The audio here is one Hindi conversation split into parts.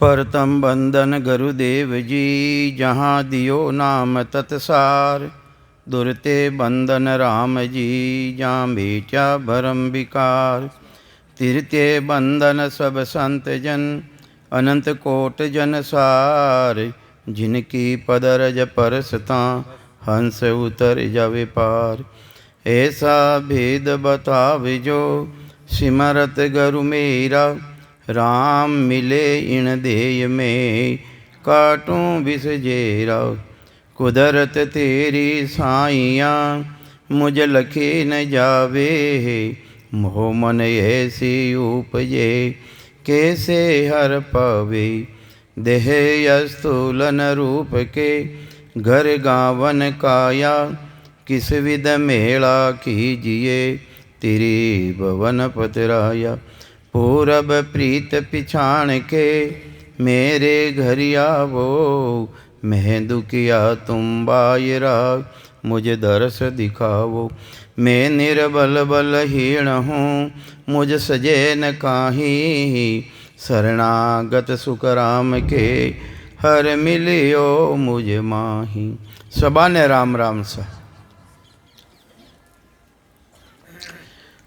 परतम बंदन गुरुदेव जी, जहाँ दियो नाम तत्सार। दुरते बंदन राम जी, जहाँ बेचा भरम विकार। तिरते बंदन सब संत जन, अनंत कोट जन सार। जिनकी पदरज परसता, हंस उतर जावे पार। ऐसा भेद बताविजो, सिमरत गुरु मेरा। राम मिले इन देय में, काटूं विष जेरा। कुदरत तेरी साइया, मुझ लखे न जावे। मोह मन ऐसी उपजे, कैसे हर पावे। देह स्थूलन रूप के, घर गावन काया। किस विध मेला कीजिए, तेरी भवन पतराया। पूरब प्रीत पिछाण के, मेरे घर आवो। मैं दुखिया तुम बायरा, मुझे दरस दिखाओ। मैं निर्बल बलहीन हूँ, मुझ सजे न काहीं। शरणागत सुख राम के, हर मिलियो मुझ माही। सबा ने राम राम सा।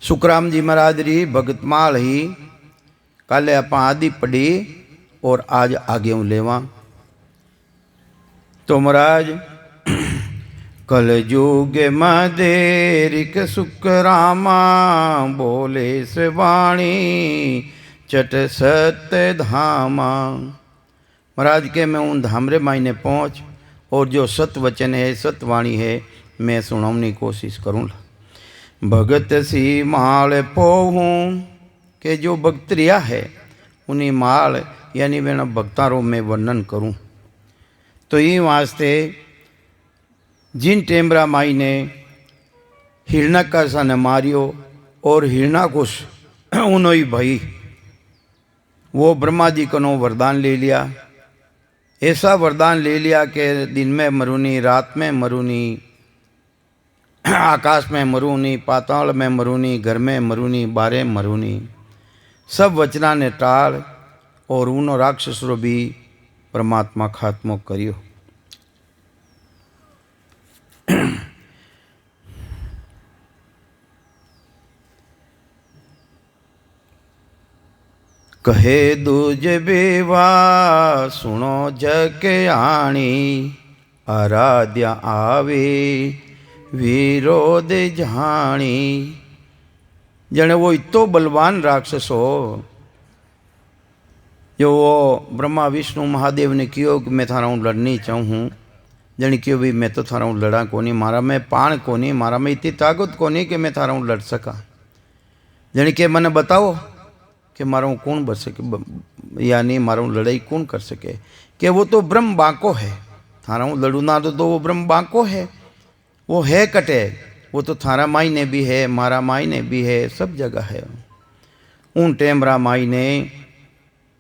सुखराम जी महाराज री भगतमाल ही कल आप आदि पढ़ी और आज आगे हूँ लेवा। तो महाराज कल युग मदेरिक सुखरामा, बोले से वाणी चट सत्य धामा। महाराज के मैं उन धामरे मायने पहुँच और जो सत वचन है सतवाणी है मैं सुनाने की कोशिश करूँगा। भगत सी माल पोहूँ के जो भक्तरिया है उन्हीं माल यानी वेना भक्तारों में वर्णन करूं। तो ये वास्ते जिन टेमरा माई ने हिरण्यकश्यप ने मारियो और हिरण्याकुश उन्होंने भाई वो ब्रह्मा जी को वरदान ले लिया। ऐसा वरदान ले लिया कि दिन में मरूनी, रात में मरूनी, आकाश में मरूनी, पाताल में मरूनी, घर में मरूनी, बारे मरूनी। सब वचना ने टाल और उनो राक्षसरो भी परमात्मा खात्मो करियो। कहे दूज बेवा सुनो जग आणी। आराध्या आवे विरोध जानी। जने वो इतो बलवान राक्षस हो जो वो ब्रह्मा विष्णु महादेव ने कियो कि मैं थारा हूँ लड़नी चाहूँ। जने क्यों भी मैं तो थारा हूँ लड़ा कोनी, मारा में पान कोनी, मारा में इतनी ताकत कोनी कि मैं थारा हूँ लड़ सका। जने के मैंने बताओ कि मारा हूँ कौन बच सके, यानी मारा हूँ लड़ाई कौन कर सके। कि वो तो ब्रह्म बांको है, थारा हूँ लड़ू ना तो वो ब्रह्म बांको है, वो है कटे। वो तो थारा माई ने भी है, मारा माई ने भी है, सब जगह है। उन टेमरा माई ने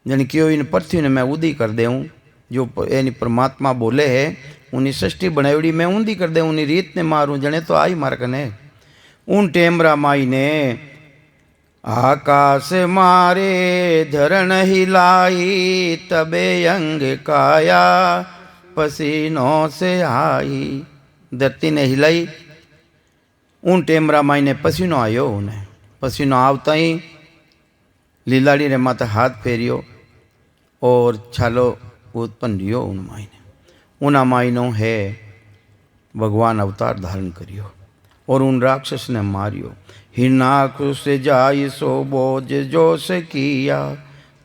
जन क्यों इन पृथ्वी ने मैं उदी कर देऊँ, जो यानी परमात्मा बोले है उन्हीं सृष्टि बनावड़ी मैं ऊंधी कर दे, उन्हीं रीत ने मारूं। जने तो आई मार कने। उन टेमरा माई ने आकाश मारे धरण हिलाई। तबे अंग काया पसीनों से आई। धरती ने हिलाई, उन टेमरा माई ने पसीनो आयो। उन्हें पसीनो आवता ही लीलाड़ी ने माता हाथ फेरियो और छालो उत्पन्न रियो। उन माई ने उन माईनो है भगवान अवतार धारण करियो और उन राक्षस ने मारियो। हिरणाकुश जाय सो बोझ जोश किया।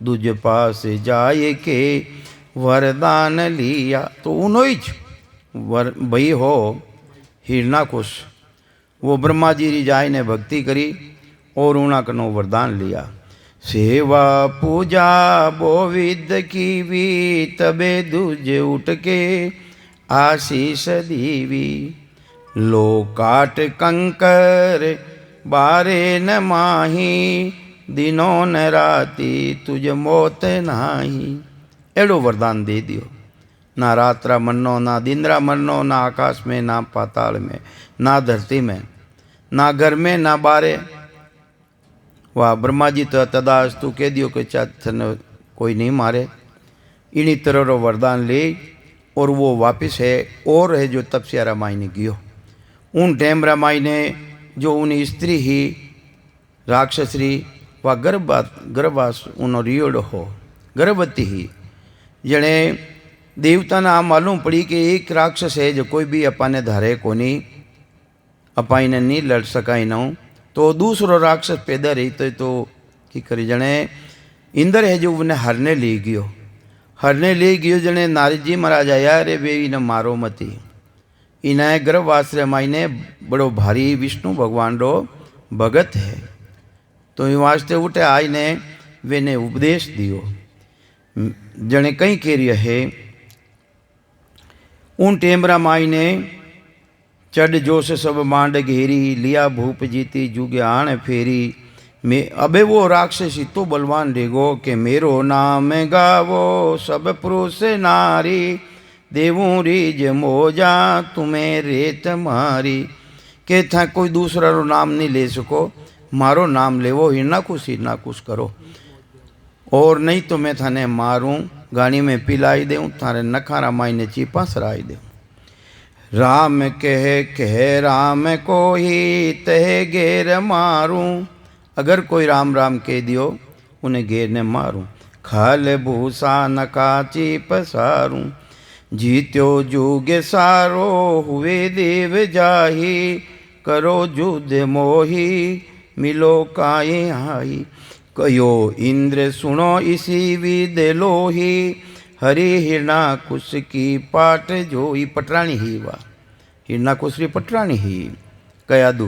दुज पास जाय के वरदान लिया। तो उन्होंने भई हो हिरणाकुश, वो ब्रह्मा जी री जाय ने भक्ति करी और उना कनो वरदान लिया। सेवा पूजा बोविद की भी, तबे दूज उठ के आशीष दीवी। लो काट कंकर बारे न माही। दिनों न राती तुझ मोत नाही। एड़ो वरदान दे दियो। ना रात्रा मरनो, ना दिनरा मरनो, ना आकाश में, ना पाताल में, ना धरती में, ना घर में, ना बारे। वाह ब्रह्मा जी तो तदास्तु कह दियो कि चाथन कोई नहीं मारे। इन्हीं तरह रो वरदान ले और वो वापस है और है जो तपस्या रामाई ने गियो। उन टाइम रामाई ने जो उन स्त्री ही राक्षसरी व गर्भवास उनो रियोड़ो हो गर्भवती ही जने देवता ने आ मालूम पड़ी कि एक राक्षस है जो कोई भी अपाने धारे कोनी अपाई ने नहीं लड़ सकाई न तो दूसरो राक्षस पैदा रही तो की करी जने इंद्र है जो उन्हें हरने ले गयो हरने ले गयो जने नारद जी महाराज आया रे वे इन्हें मारो मती इन्हें गर्भवास रे माई ने बड़ो भारी विष्णु भगवान रो भगत है तो इन वास्ते उठे आई ने वे ने उपदेश दियो जने कई केरिय है उन टेमरा माई ने चढ़ जोश सब मांड घेरी लिया भूप जीती जुगे आण फेरी मैं अबे वो राक्षसी तो बलवान रेगो के मेरो नाम गावो सब पुरुष नारी देवूं रीज मोजा तुम्हें रेत मारी के था कोई दूसरा रो नाम नहीं ले सको मारो नाम लेवो हिरना कुछ करो और नहीं तो मैं थाने मारूं गाड़ी में पिलाई दूं थारे नखारा माई ने चीपा सराई दूं राम कह राम को ही तह घेर मारूं अगर कोई राम राम कह दियो उन्हें घेर ने मारूं खाल भूसा नकाची पसारूं जीत्यो जुग सारो हुए देव जाही करो युद्ध मोही मिलो काये आई कयो इंद्र सुनो इसी विद लोही हरि हिरणा कुश की पाट जो ही पटरानी ही वा हिरणा कुश पटरानी ही कया दू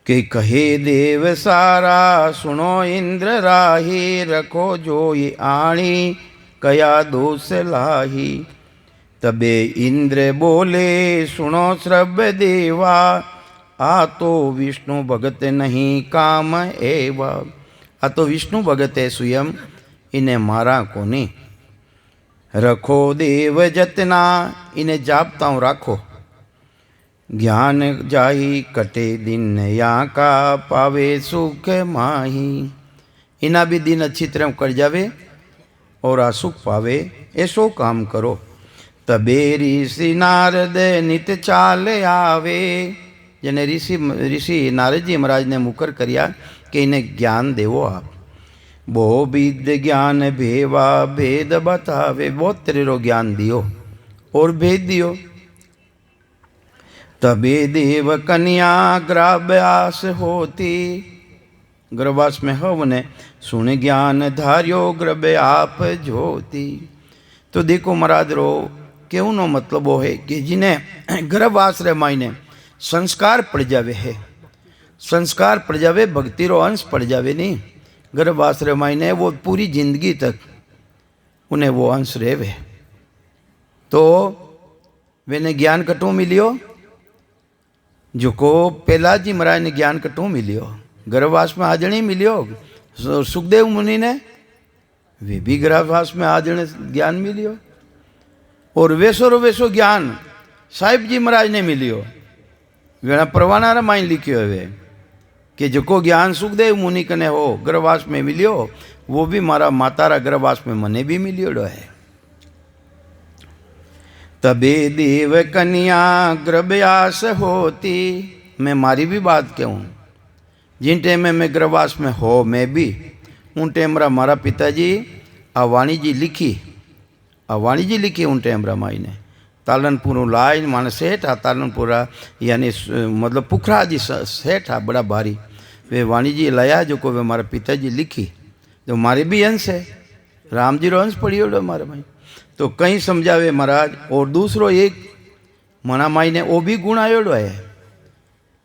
के कहे देव सारा सुनो इंद्र राही रखो जो ये आणी कया दोष लाही तबे इंद्र बोले सुनो श्रभ देवा आ तो विष्णु भगत नहीं काम एवा आ तो विष्णु भगत है स्वयं इन्हें मारा कोनी रखो देव जतना इन्हें जापता हूँ राखो ज्ञान जाही कटे दिन या का पावे सुख माही इना भी दिन अच्छी तरह कर जावे और आ सुख पावे ऐसो काम करो तबे ऋषि नारद नित चाल आवे जने ऋषि नारद जी महाराज ने मुकर करिया कि इन्हें ज्ञान देवो आप बो विद ज्ञान भेवा भेद बतावे बहुत तेरे ज्ञान दियो और भेद दियो तबे देव कन्या ग्राभ्यास होती गर्भवास में हवने सुन ज्ञान धार्यो ग्रभे आप ज्योति तो देखो महाराज रो क्यों नो मतलब वो है कि जिन्हें गर्भवास रे मायने संस्कार पड़ जावे है संस्कार पड़ जावे भक्ति रो अंश पड़ जावे नहीं गर्भवास रे मायने वो पूरी जिंदगी तक उन्हें वो अंश रेवे तो वेने ज्ञान कटू मिलियो जो को पहला जी महाराज ने ज्ञान कटू मिलियो गर्भवास में आजणी मिलियो सुखदेव मुनि ने वे भी गर्भवास में आजणे ज्ञान मिलियो और वैसो ज्ञान साहिब जी महाराज ने मिलियो वेणा परवाना रामायण लिखियो है कि जो को ज्ञान सुखदेव मुनि कने हो गर्भवास में मिलियो वो भी मारा मातारा गर्भवास में मने भी मिलियो है तबे देव कन्या गर्भयास होती मैं मारी भी बात कहूँ जिन टाइम में मैं गर्भवास में हो मैं भी उन टाइम मारा पिताजी आवाणी जी लिखी उन टाइम माई ने तालनपुर लाइन माने सेठ आ तालनपुरा यानी मतलब पुखरा जी सेठ आ बड़ा भारी वे वाणी जी लाया जो को वे मारा पिताजी लिखी जो मारे भी अंश है राम जी रो अंश पढ़ियो मारे भाई तो कहीं समझावे महाराज और दूसरो एक मना माई ने वो भी गुण आयोड़ो है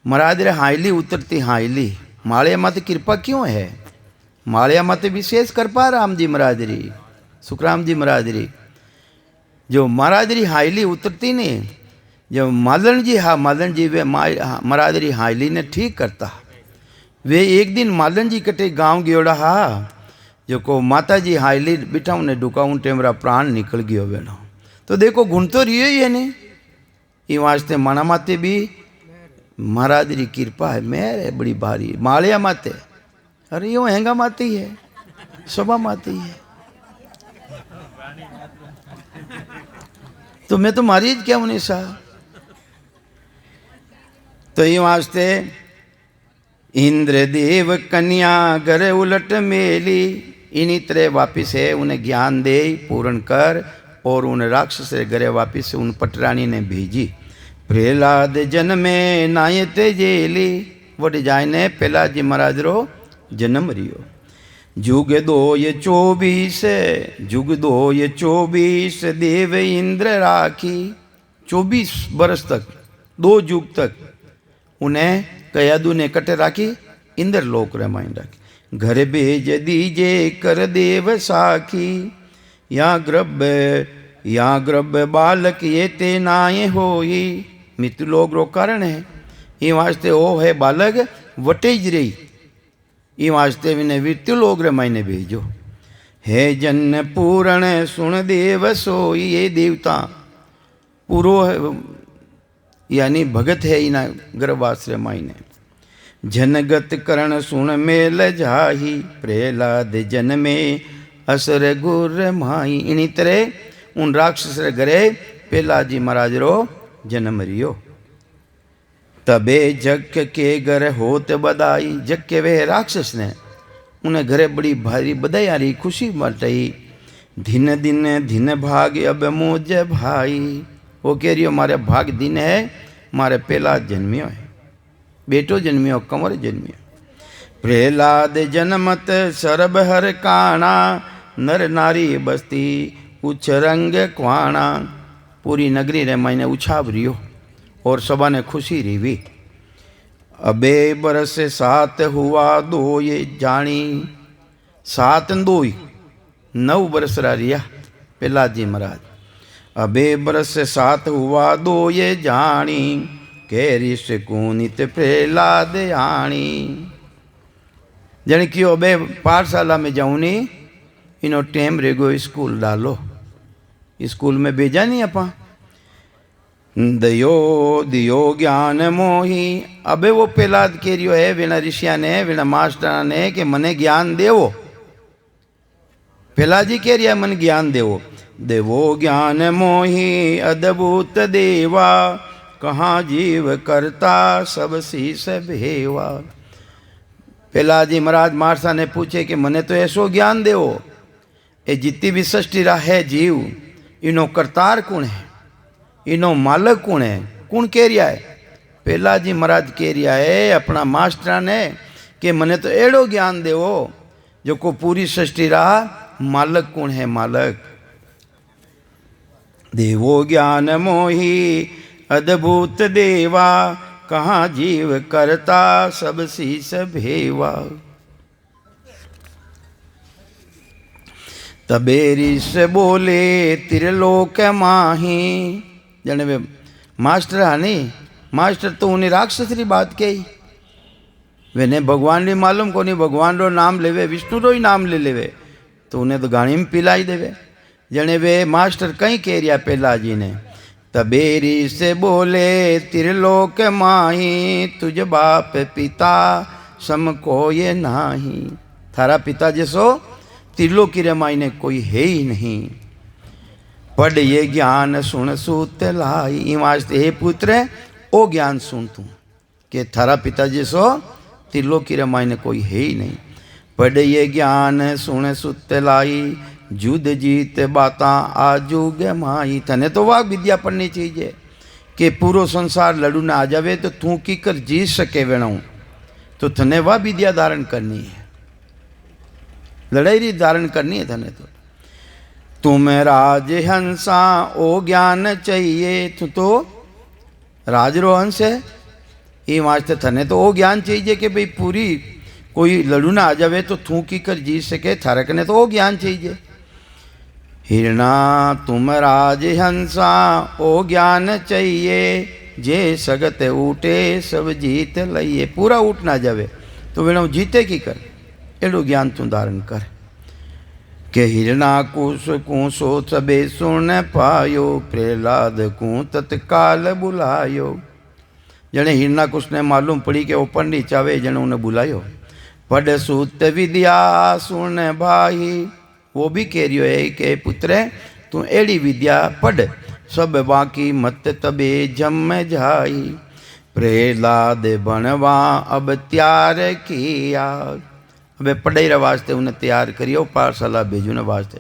महाराज रे हाईली उतरती हाईली मालिया माते कृपा क्यों है मालिया माते विशेष कृपा राम जी महाराज री सुखराम जी महाराज री जो महाराज री हाईली उतरती नहीं जब मालन जी वे महाराज री हाईली ने ठीक करता वे एक दिन मालन जी कटे गांव गयोड़ा हा जो को माता जी हाईली बिठाऊं ने डुकाऊं टेमरा प्राण निकल गयो बेनो तो देखो गुण तो रियो ही है ने ये वास्ते मना माते भी महाराज री कृपा है मेहर है बड़ी भारी मालिया माते अरे यो हैंगा माते ही है सभा माते ही है तो मैं तो मारी ज क्या उन्हें सा। तो ये वास्ते इंद्रदेव कन्या घर उलट मेली, इन्हीं तरह वापिस है उन्हें ज्ञान दे पूर्ण कर, और उन राक्षस घरे वापिस उन पटरानी ने भेजी। प्रहलाद जन्मे नायते जेली, वट जाने पहला जी महाराज रो जन्म रियो। जुग दो ये 24, जुग दो ये 24 देव इंद्र राखी। 24 बरस तक, 2 युग तक उन्हें कयादू ने कटे राखी, इंद्र लोक रमाइन राखी। घर भेज दीजे कर देव साखी, या ग्रभ बालक ये ते नाये होई। मृत्यु लोग रो कारण है, ये वास्ते ओ है बालक वटे ज रही, ये वास्ते विने मृत्यु लोग रे मायने भेजो। है जन पूर्ण सुन देव सोई, ये देवता पूरो है यानी भगत है इना गर्भाश्रय मायने। जनगत करण सुन मेल जाही, प्रहलाद जन में असर गुर माई। इन्हीं तरह उन राक्षस रे घरे प्रहलाद जी महाराज रो जन्म रियो। तबे जग के घर होत बधाई, जग के वे राक्षस ने उन्हें घरे बड़ी भारी बधाई आ रही, खुशी मटाई। दिन दिन दिन भाग अब मोज भाई, वो कह रही हो मारे भाग दिन है, मारे प्रहलाद जन्मियो है, बेटो जन्मियो, कंवर जन्मियो। प्रहलाद जन्मत सरब हर काणा, नर नारी बस्ती उच्च रंग क्वाणा। पूरी नगरी रे मायने उछाव रियो और सबा ने खुशी रिवी। अबे बरस 7 हुआ दो ये जानी, 7 2 9 बरस रा रिया प्रहलाद जी महाराज। अबे बरस 7 हुआ दो ये जानी, के ऋष कुनित प्रहलाद आणी। जन क्यों अबे पाठशाला में जाऊँ नहीं, इनो टेम रेगो स्कूल डालो, स्कूल में भेजा नहीं अपा। दयो दियो ज्ञान मोही, अबे वो प्रहलाद कह रियो है विना ऋषिया ने, विना मास्टर ने कि मने ज्ञान देवो। प्रहलाद जी कह रिया मन ज्ञान देवो। देवो ज्ञान मोही अद्भुत देवा, कहाँ जीव करता सब शीस भेवा। प्रहलाद जी महाराज मारसा ने पूछे कि मने तो ऐसो ज्ञान देवो, ये जितनी भी सृष्टि रा है जीव, इनो करतार कौन है, इनो मालक कौन है, कौन कह रिया है। प्रहलाद जी महाराज कह रिया है अपना मास्टर ने कि मने तो एड़ो ज्ञान देवो जो को पूरी सृष्टि रा मालक कौन है, मालक। देवो ज्ञान मोही अद्भुत देवा, कहाँ जीव करता सब शीस भेवा। तबे ऋष बोले त्रिलोक माही, जने वे मास्टर हानी, मास्टर तो उन्हें राक्षस री बात कही, वेने भगवान री मालूम को नहीं, भगवान रो नाम लेवे, विष्णु रो ही नाम ले लेवे तो उन्हें तो गाड़ी में पिलाई देवे। जने वे मास्टर कहीं कह रिया प्रहलाद जी ने। तबेरी से बोले त्रिलोक माही, तुझ बाप पिता सम को ये नाही। थारा पिता जैसो त्रिलोकी रे मायने कोई है ही नहीं। पढ़ ये ज्ञान सुन सूत लाई, वास्ते हे पुत्र ओ ज्ञान सुन तू कि थारा पिता जैसो त्रिलोकी रे मायने कोई है ही नहीं। पढ़ ये ज्ञान सुन सुत लाई, जुद जीत बाता आजुग माई। तने तो वाह विद्या पढ़नी चाहिए कि पूरो संसार लड़ू ना आ जावे तो तू की कर जी सके वेणु, तो तने वाह विद्या धारण करनी है, लड़ाई री धारण करनी है तने। तो तुम राज हंसा ओ ज्ञान चाहिए, तो राजरो हंस है, ये वास्ते थने तो ओ ज्ञान चाहिए कि भाई पूरी कोई लड़ू ना आ जावे तो थू की कर जी सके, थारक ने तो ओ ज्ञान चाहिए। हिरणा तुम राज हंसा ओ ज्ञान चाहिए, जे सगत उठे सब जीत लइए। पूरा उठ ना जावे तो वेणु जीते की कर, एडो ज्ञान तू धारण कर। के हिरणा कुश कुशो सबे सुन पायो, प्रहलाद को तत्काल बुलायो। जने हिरणा कुश ने मालूम पड़ी कि वो पंडित चावे, जने उन्हें बुलायो। पढ़ सूत विद्या सुन भाई, वो भी कह रही है कि पुत्र तू एड़ी विद्या पढ़, सब बाकी मत तबे जम जाई। प्रहलाद बनवा अब त्यार किया, अब पढ़ाई वास्ते उन्हें तैयार करियो, पाठशाला भेजूने वास्ते।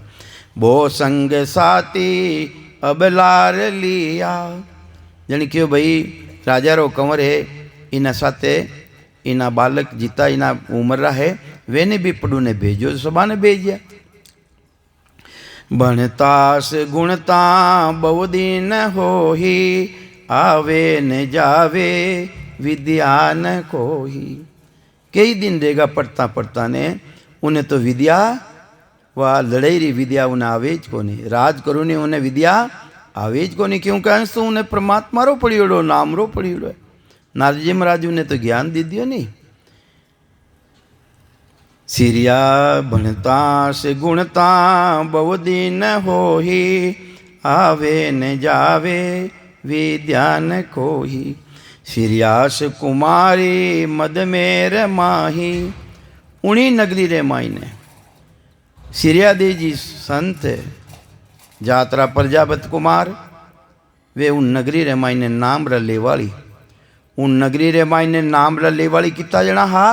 बो संग साथी अब लार लिया, जानी क्यों भाई राजा रो कंवर है, इना साथे इना बालक जीता इना उम्र रहा है, वे ने भी पढ़ू ने भेजो, सबा ने भेजिया। बनतास गुणता बहुदीन हो ही, आवे न जावे विद्या न कोही। कई दिन रहेगा पढ़ता पढ़ता ने, उन्हें तो विद्या वह लड़ाई रही विद्या उन्हें आवेज को नहीं, राज करो नहीं उन्हें विद्या आवेज को नहीं। क्यों कहें तो उन्हें परमात्मा रो पढ़ियोड़ो, नाम रो पढ़ियोड़ो। नारद जी महाराज ने तो ज्ञान दे दियो नहीं। सिरिया भणता से गुणता बहुदीन हो ही, आवे न जावे विद्या न कोही। सिरियास कुमारी मदमेर माही, उन्हीं नगरी रे माई ने सिरियादेव जी संत जात्रा प्रजापत कुमार, वे उन नगरी रे माई ने नाम रले वाली, उन नगरी रे माई ने नाम रले वाली कितना जना हा,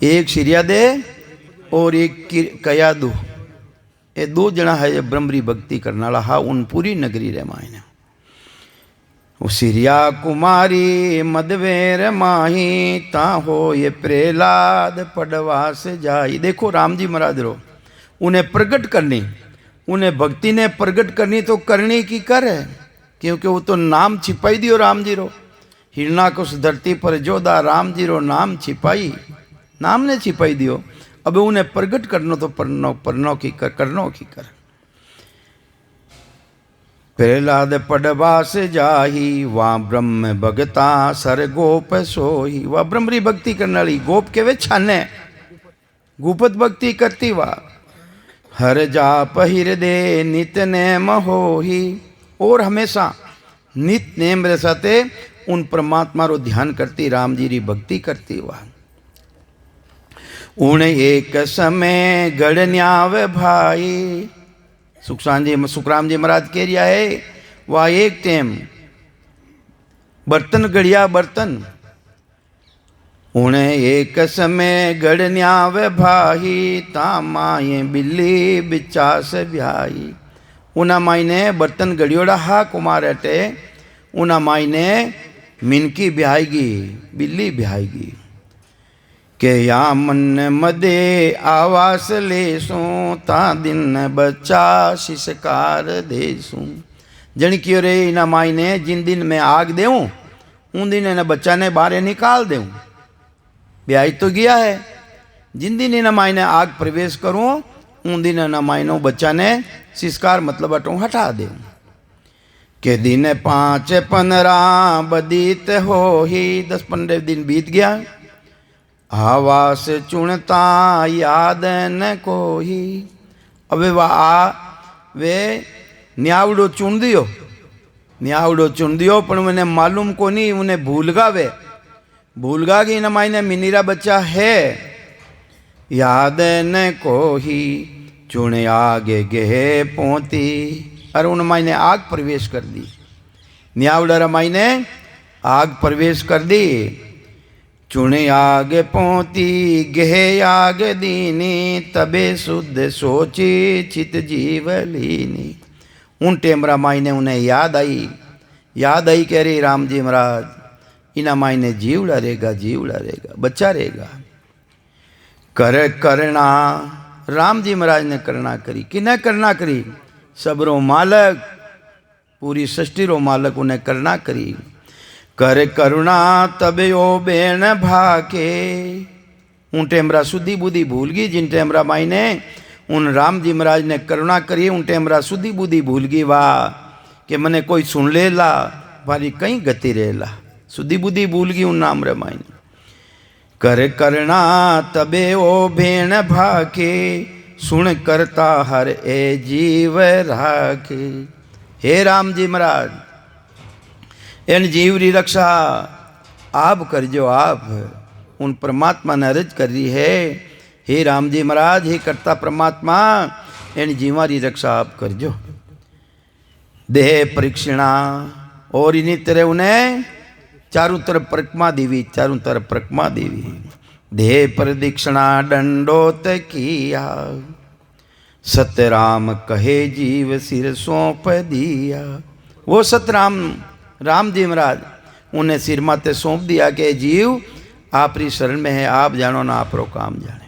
एक सिरियादे और एक कयादू, ये दो जना है ब्रह्मरी भक्ति करने वाला हा उन पूरी नगरी रे माई ने। सिरिया कुमारी मदवेर माही, ता हो ये प्रहलाद पड़वास जाई। देखो राम जी महाराज रो उन्हें प्रकट करनी, उन्हें भक्ति ने प्रकट करनी तो करनी की कर है, क्योंकि वो तो नाम छिपाई दियो राम जी रो। हिरणाकुश धरती पर जोधा राम जी रो नाम छिपाई, नाम ने छिपाई दियो। अब उन्हें प्रकट करनो तो परनो की कर, करनो की कर। प्रहलाद पड़वास जाही, वहाँ ब्रह्म भगता सर गोप सोही। वह ब्रह्मरी भक्ति करने वाली गोप के वे छाने, गुपत भक्ति करती वा। हर जाप हृदय नित नेम होही, और हमेशा नित नेम रे साथे उन परमात्मा रो ध्यान करती, राम जी री भक्ति करती वा। उन एक समय गढ़ भाई, सुखराम जी महाराज कह रिया है, वह एक टाइम बर्तन गढ़िया बर्तन। उन्हें एक समय गढ़ भाई, तामाए बिल्ली बिचास ब्याई। उना माई ने बर्तन गढ़ियोड़ा हा कुमार अटे, उना माई ने मिनकी ब्याएगी, बिल्ली ब्याएगी। के या मन मदे आवास लेसू, ता दिन बच्चा शिशकार देसू। जन क्यों रे इना माई ने जिन दिन मैं आग देऊं, उन दिन इन्हें बच्चा ने बाहर निकाल देऊं। ब्याह तो गया है, जिन दिन इना माई ने आग प्रवेश करूं, उन दिन इना माई ने बच्चा ने शिशकार मतलब अटो हटा देऊं। के दिन 5-15 बदीत हो ही, 10-15 दिन बीत गया। आवास चुनता याद न कोही। अबे वे न्यावड़ो चुन दियो, पर मैंने मालूम को नहीं, उन्हें भूल गा कि इन मायने मिनीरा बच्चा है। याद न कोही चुने आगे गेहे पोती, और उन मायने आग प्रवेश कर दी। न्यावड़ा मायने आग प्रवेश कर दी। चुने आग पोती गेहे आग दीनी, तबे शुद्ध सोची चित जीव लीनी। उन टेमरा माई ने उन्हें याद आई कह रही राम जी महाराज, इना माई ने जीवड़ा रहेगा, बच्चा रहेगा। करना राम जी महाराज ने करना करी, किने करना करी? सबरो मालक, पूरी सृष्टि रो मालक उन्हें करना करी। कर करुणा तबे ओ बेन भाके। उन टेमरा सुधी बुद्धि भूल गई, जिन टेमरा माई ने उन राम जी महाराज ने करुणा करी, उन टेमरा सुधी बुद्धि भूल गई। वाह कि मने कोई सुन ले ला, वारी कहीं गति रहेला, सुधी बुद्धि भूल गई उन नाम रे माई ने। कर करना तबे ओ भेण भाके, सुन करता हर ए जीव राखे। हे राम जी महाराज, इन जीव री रक्षा आप करजो। आप उन परमात्मा ने अर्ज कर रही है हे राम जी महाराज, हे करता परमात्मा, एनी जीवारी रक्षा आप करजो। देह परीक्षणा, और इन्हीं तरह उन्हें चारों तरफ परिक्रमा देवी, चारों तरफ परिक्रमा देवी। देह प्रदीक्षणा दंडोत किया, सतराम कहे जीव सिर सौंप दिया। वो सतराम राम जी महाराज उन्हें सिर माते सौंप दिया कि जीव आपरी शरण में है, आप जानो ना आप रो काम जाने।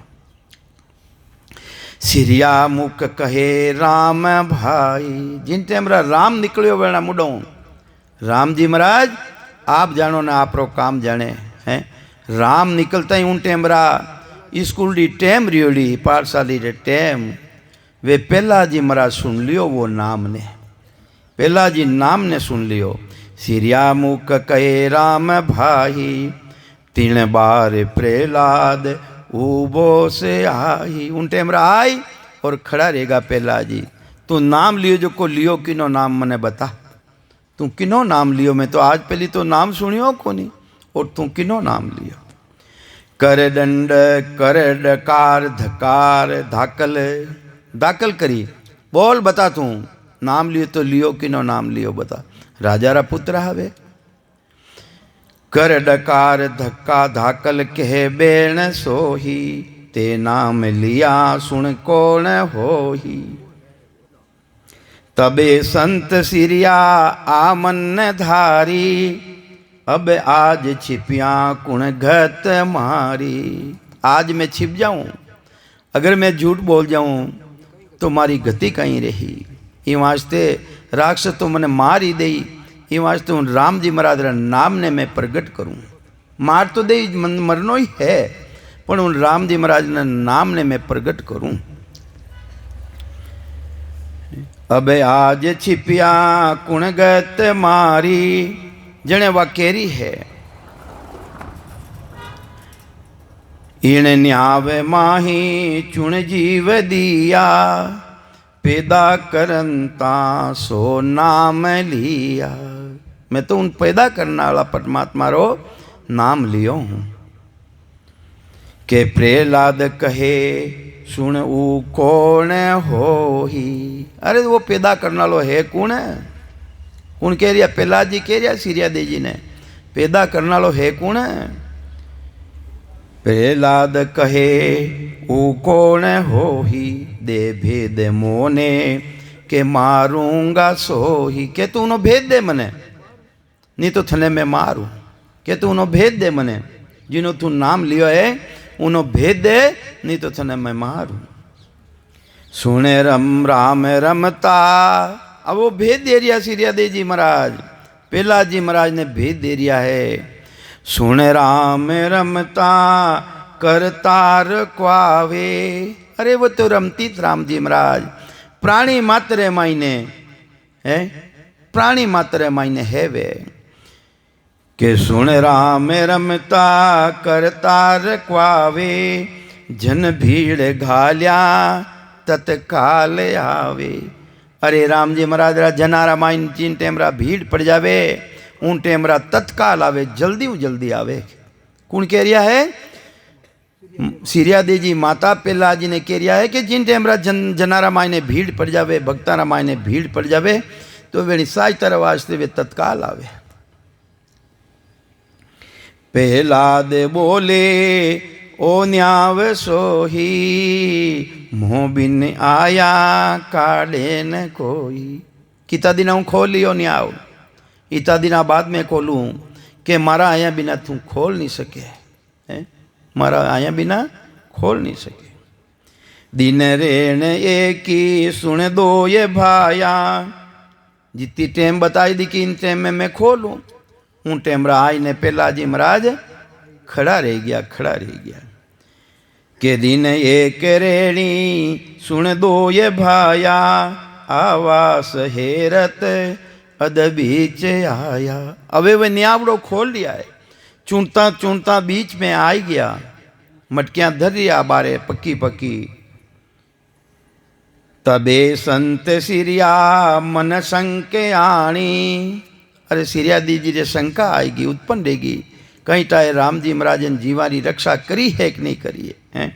सिरिया मुख कहे राम भाई, जिन टेमरा राम निकलियो वेणा मुडो, राम जी महाराज आप जानो ना आप रो काम जाने हैं। राम निकलता ही उन टेमरा स्कूल डी टेम रियोड़ी, पाठशाली रे टेम, वे पहला जी महाराज सुन लियो वो नाम ने, पहला जी नाम ने सुन लियो। सिरिया मुख कहे राम भाई, 3 बार प्रहलाद उबो से आई। उन टेमरा आई और खड़ा रहेगा पहला जी। तू नाम लियो, जो को लियो किनो नाम मने बता, तू किनो नाम लियो? मैं तो आज पहली तो नाम सुनियो को नहीं, और तू किनो नाम लियो? कर दंड कर डकार धकार धाकल, दाखल करी, बोल बता तू नाम लियो तो लियो किनो नाम लियो बता। राजा रा पुत्र हवे। कर डकार धक्का धाकल कहे बेण सोही, ते नाम लिया सुन कौन होही। तबे संत सिरिया आमन धारी, अब आज छिपिया कुण घत मारी। आज मैं छिप जाऊं, अगर मैं झूठ बोल जाऊं तो मारी गति कहीं रही। ये वास्ते राक्षस तो मैंने मार ही दई, ये वास्ते उन राम जी महाराज रा नाम ने मैं प्रगट करूं। मार तो दे मरनो ही है, पर उन राम जी महाराज ने नाम ने मैं प्रगट करूं। अब आज छिपिया कुणगत मारी, जने वा केरी है। इण न्याव माही चुन जीव दिया, पैदा करनता सो नाम लिया। मैं तो उन पैदा करने वाला परमात्मा रो नाम लियो हूं। के प्रहलाद कहे सुन ऊ कौन हो ही। अरे वो पैदा करने वालो है कौन है? कौन कह रिया? प्रहलाद जी कह रिया सिरिया देव जी ने, पैदा करने वालो है कौन है? प्रहलाद कहे ऊ कौन हो ही, दे भेद मोने के मारूंगा सोही। के तू उनो भेद दे मने, नहीं तो थने मैं मारूं। के तू उनो भेद दे मने, जिनो तू नाम लियो है उनो भेद दे, नहीं तो थने मैं मारूं। सुने रम राम रमता, अब वो भेद दे रिया सिरिया देव जी महाराज, प्रहलाद जी महाराज ने भेद दे रिया है। सुन राम रमता करतार क्वावे। अरे वो तो रमती राम जी महाराज प्राणी मात्र मायने है, प्राणी मात्र मायने है वे। के सुन राम रमता करतार क्वावे, जन भीड़ घाल्या तत्काल आवे। अरे राम जी महाराज रा जनारा माइन जिन टेमरा भीड़ पड़ जावे, उन टेमरा तत्काल आवे, जल्दी आवे। कौन कह रिया है? सिरिया देव जी माता प्रहलाद जी ने कह रिया है कि जिन टेमरा जनारा मायने भीड़ पड़ जावे, भक्तारा मायने भीड़ पड़ जावे, तो वे साज तरह वास्ते वे तत्काल आवे। प्रहलाद बोले ओ न्याव सोही, मोह बिन आया काढ़े न कोई। कितना दिन हूँ खोल लियो न्याव, इतना दिना बाद में खोलूँ कि मारा आया बिना तू खोल नहीं सके है? मारा आया बिना खोल नहीं सके। दिन रेण एक ही सुन दो ये भाया, जितनी टेम बताई दी कि इन टेम में मैं खोलूँ, उन टेमरा आई ने प्रहलाद जी महाराज खड़ा रह गया। के दिन एक रेणी सुन दो ये भाया, आवास हेरत अद बीच आया। अबे वे न्यावड़ो खोल लिया है, चुनता बीच में आ गया, मटकियां धर रिया बारे पक्की। तबे संत सिरिया मन संके आणी। अरे सिरिया दी जी शंका आएगी, उत्पन्न रहेगी, कहीं टाए राम जी महाराज ने जीवारी रक्षा करी है कि नहीं करी है?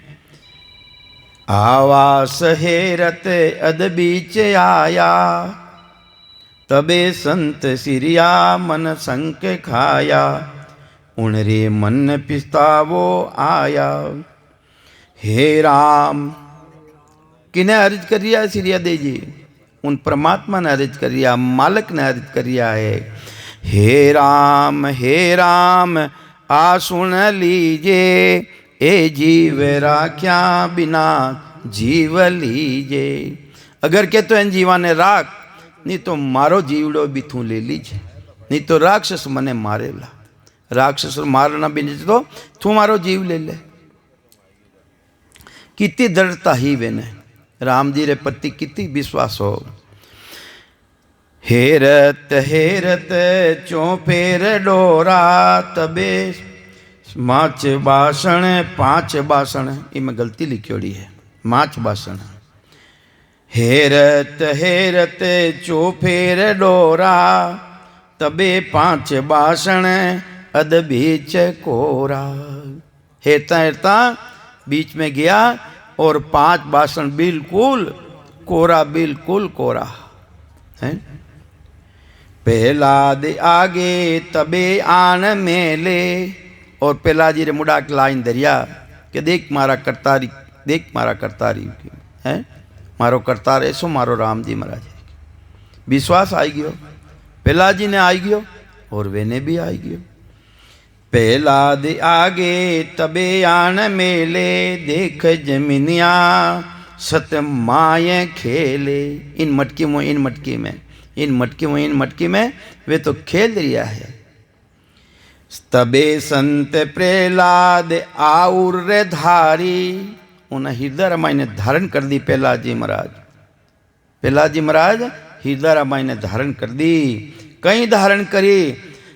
आवास हेरत अद बीच आया, तबे संत सिरिया मन संक खाया, उन रे मन पिस्तावो आया। हे राम, किने अर्ज कर रिया सिरिया दे जी? उन परमात्मा ने अर्ज कर रिया, मालक ने अर्ज कर रिया है। हे राम आ सुन लीजे, ए जीव राख्या बिना जीव लीजे। अगर के तो इन जीवा ने राख, नहीं तो मारो जीवड़ो भी तू ले लीजे, नहीं तो राक्षस मने मारेला। राक्षस मारना भी नहीं तो तू मारो जीव ले ले। कितनी दृढ़ता ही वेने राम जी रे प्रति कितनी विश्वास हो। हेरत हेरत चौपेर डोरा, तबे माच बासण पांच बासण, इमें गलती लिखोड़ी है, माच बासण। हेरत हेरत चौपेर डोरा, तबे पांच बासण अद बीच कोरा। हेरता हेरता बीच में गया और पांच बासण बिल्कुल कोरा, बिल्कुल कोरा है। पहला दे आगे तबे आन मेले, और पहला जी रे मुड़ा के लाइन दरिया कि देख मारा करतारी, देख मारा करतारी है, मारो करतार ऐसो मारो राम जी महाराज। विश्वास आई गयो, पहला जी ने आई गयो और वेने भी आई गयो। पहला दे आगे तबे आन मेले, देख जमीनिया सत माए खेले। इन मटकी में इन मटकी में इन मटकी में इन मटकी में वे तो खेल रिया है। तबे संत प्रहलाद आउर रे धारी, उन हृदय रामायण ने धारण कर दी पहला जी महाराज। पहला जी महाराज हृदय रामायण ने धारण कर दी। कहीं धारण करी,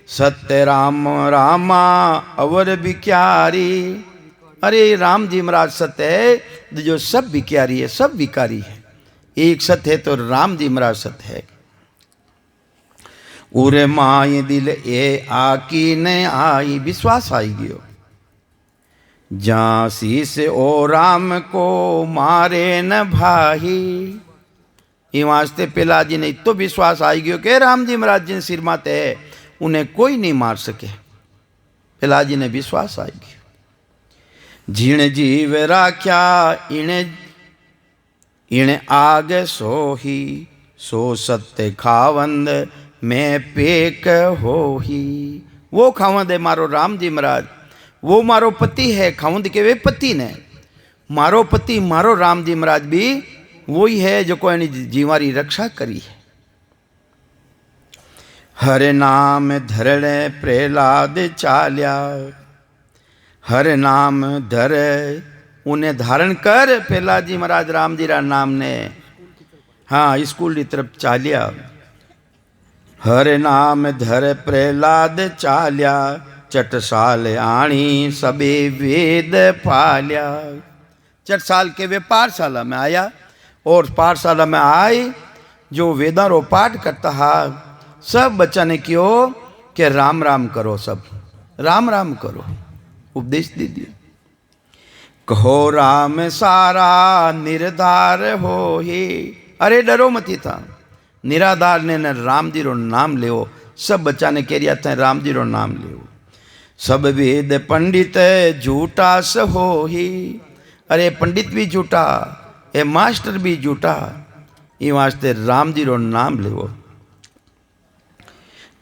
सत्य राम रामा अवर बिक्यारी। अरे राम जी महाराज सत्य है जो सब बिक्यारी है, सब विकारी है। एक सत्य है तो राम जी महाराज सत्य है। उरे माए दिल ए आकी ने आई, विश्वास आई गयो। जासी से ओ राम को मारे न भाई, ये वास्ते पहला जी ने तो विश्वास आई गयो कि राम जी महाराज जिन सिर माते है उन्हें कोई नहीं मार सके। पहला जी ने विश्वास आई गयो। जीण जीव राख्या इणे इणे आग सोही, सो सत्य खावंद मैं पेक हो ही। वो खावंद है मारो राम जी महाराज, वो मारो पति है। खावंद के वे पति ने, मारो पति मारो राम जी महाराज भी वही है जो कोई जीवारी रक्षा करी है। हर नाम धरणे प्रहलाद चाल्या, हर नाम धर उन्हें धारण कर पहला जी महाराज राम जी रा नाम ने, हाँ स्कूल की तरफ चालिया। हर नाम धर प्रहलाद चाल्या, चटसाल आणी सबे वेद पाल्या। चटसाल के वे पाठशाला में आया और पाठशाला में आए जो वेदा रो पाठ करता है, सब बच्चा ने क्यों कि राम राम करो, सब राम राम करो, उपदेश दे दिया। कहो राम सारा निर्धार हो ही, अरे डरो मती था, निराधार ने न राम जी रो नाम ले। सब बच्चा ने कह रिया था राम जी रो नाम ले। सब वेद पंडित झूठा स हो ही, अरे पंडित भी झूठा, ए मास्टर भी झूठा, ये वास्ते राम जी रो नाम ले।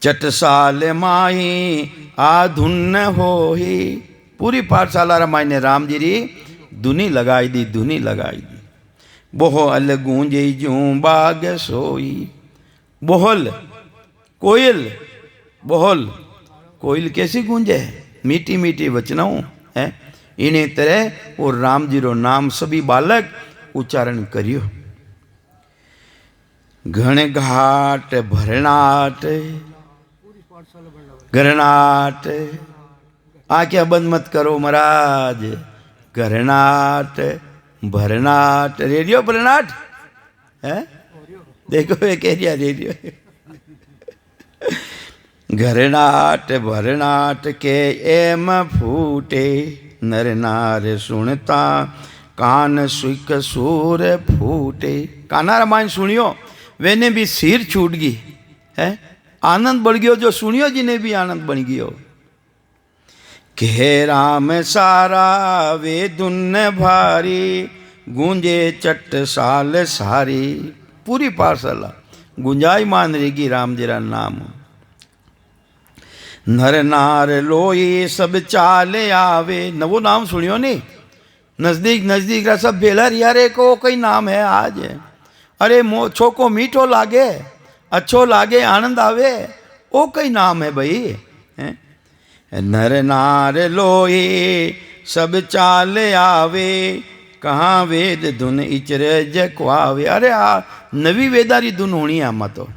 चटसाल माही आधुन हो ही, पूरी पाठशाला रामायण ने राम जी री धुनी लगाई दी, धुनी लगाई दी। बोहल गूंजे जूं बाग सोई, बोहल कोयल, बोहल कोयल कैसी गूंजे, मीठी मीठी वचनाओं है। इन्हें तरह वो राम जी रो नाम सभी बालक उच्चारण करियो। घण घाट भरनाट घरनाट, आंखें बंद मत करो महाराज। घरनाट भरनाट, रेडियो भरनाट है, देखो ये कह दिया रेडियो। घरनाट भरनाट के एम फूटे, नर नार सुनता कान सुख सूर फूटे। काना रामायण सुनियो वेने भी सिर छूट गई है, आनंद बढ़ गयो। जो सुनियो जिन्हें भी आनंद बन गयो। के राम सारा वे दुन भारी, गूंजे चट साल सारी। पूरी पाठशाला गुंजाई मान रहेगी राम जरा नाम। नर नार लोई सब चाल आवे। नवो नाम सुनियो नहीं, नजदीक नजदीक रा सब बेला रिया रे को कोई नाम है आज। अरे छोको मीठो लागे, अच्छो लागे, आनंद आवे, ओ कई नाम है भाई है? नर नार लोई सब चाल आवे, कहाँ वेद धुन इचरे जकवावे। अरे नवी वेदारी धुन होनी है आमा तो।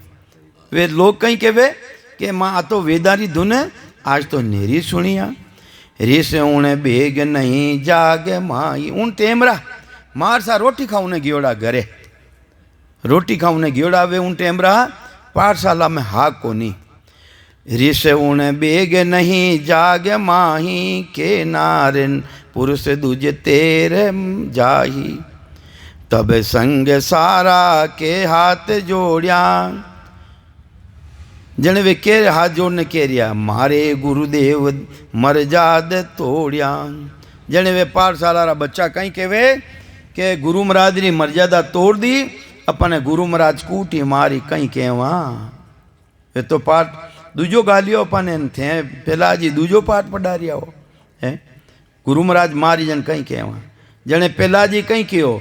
वे लोग कहीं कहवे कि माँ आ तो वेदारी धुन आज तो नेरी सुनिया। रिस उन बेग नहीं जाग माई। उन टेमरा मार सा रोटी खाऊ ने गियोड़ा घरे, रोटी खाऊ ने गियोड़ा वे उन टेमरा पाठशाला में हा कोनी। रिस उन बेग नहीं जाग माही, के नारन पुरुष दूज तेर जाही। तब संग सारा के हाथ जोड़िया। जने वे के हाथ जोड़ने के रिया, मारे गुरुदेव मर जाद तोड़िया। जने वे पाठशाला रा बच्चा कहीं कहवे के गुरु महाराज री मर्यादा तोड़ दी, अपने गुरु महाराज कूटी मारी कहीं कहवा। वे तो पाठ दूजो गालियो अपने थे, पहला जी दूजो पाठ पढ़ारिया हो है। गुरु महाराज मारी जन कहीं कहवा। जने पहला जी कहीं कहो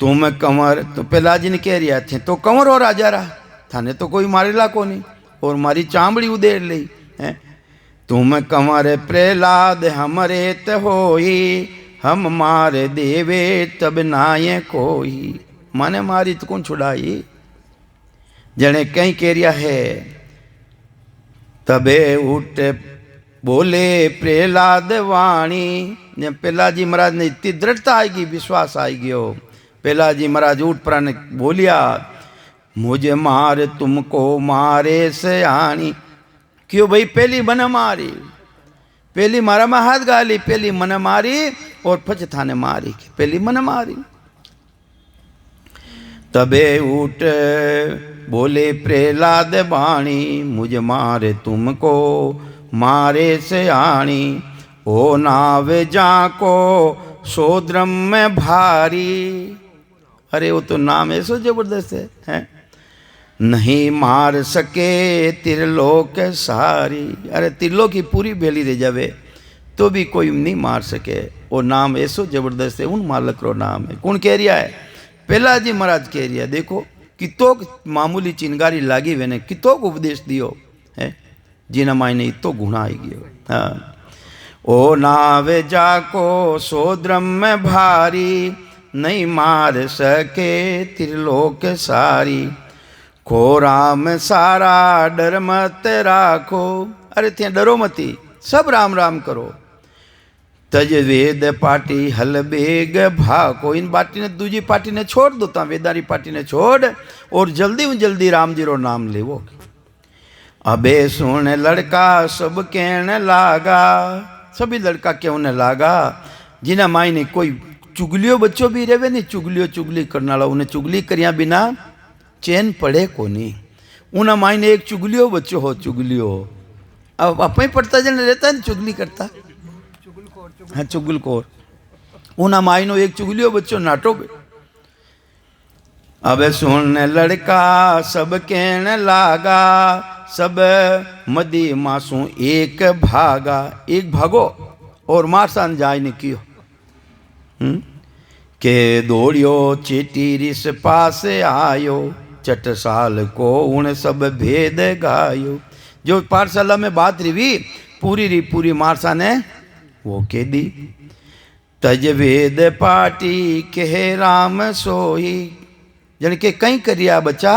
तुम कंवर, तो पहला जी ने कह रिया थे तो कंवर हो राजा रहा थाने तो कोई मारेला को नहीं, और मारी चामड़ी उदेड़ ली है। तुम कंवर प्रहलाद हमरे त होई, हम मारे देवे तब नाये कोई। माने मारी तो कौन छुड़ाई। जने कहीं कह रिया है, तबे उठ बोले प्रहलाद वाणी। ने प्रहलाद जी महाराज ने इतनी दृढ़ता आएगी, विश्वास आएगी हो। प्रहलाद जी महाराज उठ प्राण बोलिया, मुझे मार तुमको मारे सयानी। क्यों भाई पहली मन मारी, पहली मारा में हाथ गाली, पहली मन मारी और पछ थाने मारी, पहली मन मारी। तबे उठ बोले प्रहलाद बाणी, मुझे मारे तुमको मारे सयानी। ओ नाव जाको सोद्रम में भारी। अरे वो तो नाम ऐसो जबरदस्त है? नहीं मार सके त्रिलोक सारी। अरे त्रिलोक की पूरी बेली रह जावे तो भी कोई नहीं मार सके। वो नाम ऐसो जबरदस्त है, उन मालक रो नाम है। कौन कह रिया है? पहला जी महाराज कह रिया। देखो कितोक मामूली चिंगारी लागी वेने कितोक उपदेश दियो है, जिना मायने इतो गुणा आई गयो। हाँ, ओ नाव जाको सोद्रम में भारी, नहीं मार सके त्रिलोक सारी। को राम सारा डर मत राखो। अरे थे डरो मती, सब राम राम करो। तज वेद पार्टी हल बेग भाको। इन पार्टी ने दूजी पार्टी ने छोड़ दो, ता वेदारी पार्टी ने छोड़ और जल्दी जल्दी राम जी रो नाम लेवो। अबे सुन लड़का सब कहने लागा। सभी लड़का कहने लागा। जिना मायने कोई चुगलियो बच्चों भी रहे नहीं, चुगलियो चुगली करने वाला, उन्हें चुगली करिया बिना चैन पड़े को नहीं। उन्हें मायने एक चुगलियो बच्चो हो, चुगलियो। अब अपने पढ़ता जन रहता है ना चुगली करता, हाँ चुगलखोर। उन्हें मायनो एक चुगलियो बच्चो नाटो। अब सुन लड़का सब कहने लागा, सब मदी मासू एक भागा। एक भागो और मारसान जाय ने कियो। के दौड़ियो चेटी रिस पास आयो, चट साल को उन सब भेद गायो। जो पाठशाला में बात रही पूरी मारसा ने वो कह दी। तज वेद पाटी कह राम सोई। जन के कहीं करिया बच्चा,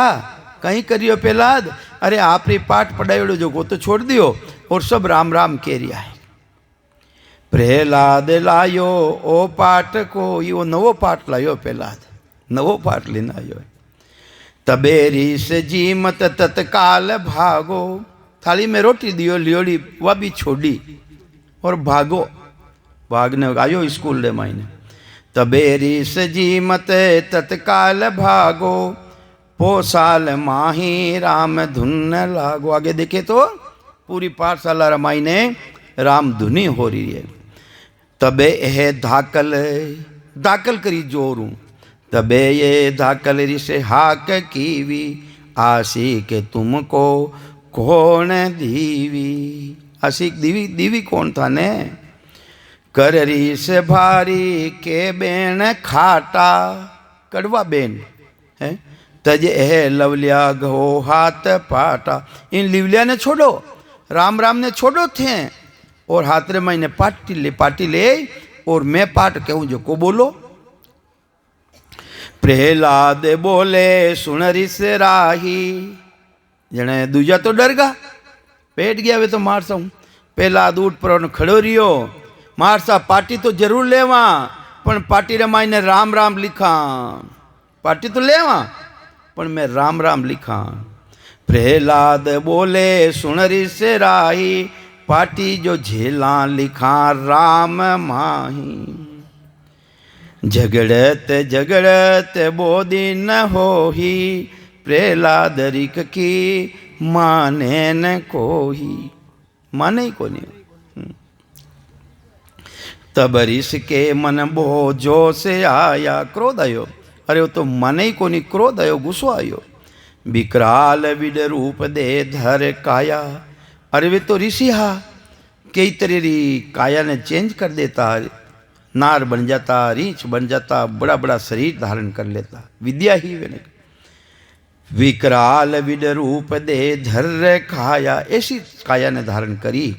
कहीं करियो प्रहलाद। अरे आपरी पाठ पढ़ायो जो को तो छोड़ दियो और सब राम राम कह रिया है। प्रहलाद लायो ओ पाठ को, वो नवो पाठ लायो प्रहलाद, नवो पाठ लेना आयो। तबेरी से जी मत तत्काल भागो। थाली में रोटी दियो लियोड़ी, वह भी छोड़ी और भागो। भागने आयो स्कूल ले मायने। तबे ऋष जी मत तत्काल भागो, पोसाल माही राम धुन लागो। आगे देखे तो पूरी पाठशाला रामाई ने राम धुनी हो रही है। तबे यह धाकल धाकल करी जोरू, तबे ये धाकल ऋष हाक कीवी, आशी के तुमको कौन दीवी। आशिक दीवी दीवी कौन था ने। कर ऋष भारी के बेन खाटा, कड़वा बेन है। तज एह लवलिया घो हाथ पाटा। इन लिवलिया ने छोड़ो, राम राम ने छोड़ो थे, और हाथ रे मैंने पाटी ले और मैं पाट कहूँ जो को बोलो। प्रहलाद बोले सुन ऋष राही, जने दूजा तो डर गा, पेट गया वे तो मारसा हूँ। प्रहलाद उठ पर खड़ो रियो, मारसा पाटी तो जरूर लेवा, पण पाटी रे मायने राम राम लिखा। पाटी तो लेवा पण मैं राम राम लिखा। प्रहलाद बोले सुन ऋष राही, पाटी जो झेला लिखा राम माही। झगड़त झगड़त बो दिन होही, प्रहलाद रिक की माने न कोही। माने ही को नहीं। तब ऋष के मन बोझो से आया, क्रोध आयो। अरे वो तो मन ही को नहीं, क्रोध आयो, गुस्सो आयो। विकराल विड रूप दे धर काया। अरे वे तो ऋषि हा, कई तरह री काया ने चेंज कर देता, नार बन जाता, रीछ बन जाता, बड़ा बड़ा शरीर धारण कर लेता, विद्या ही वे। विकराल विड रूप दे धर काया, ऐसी काया ने धारण करी।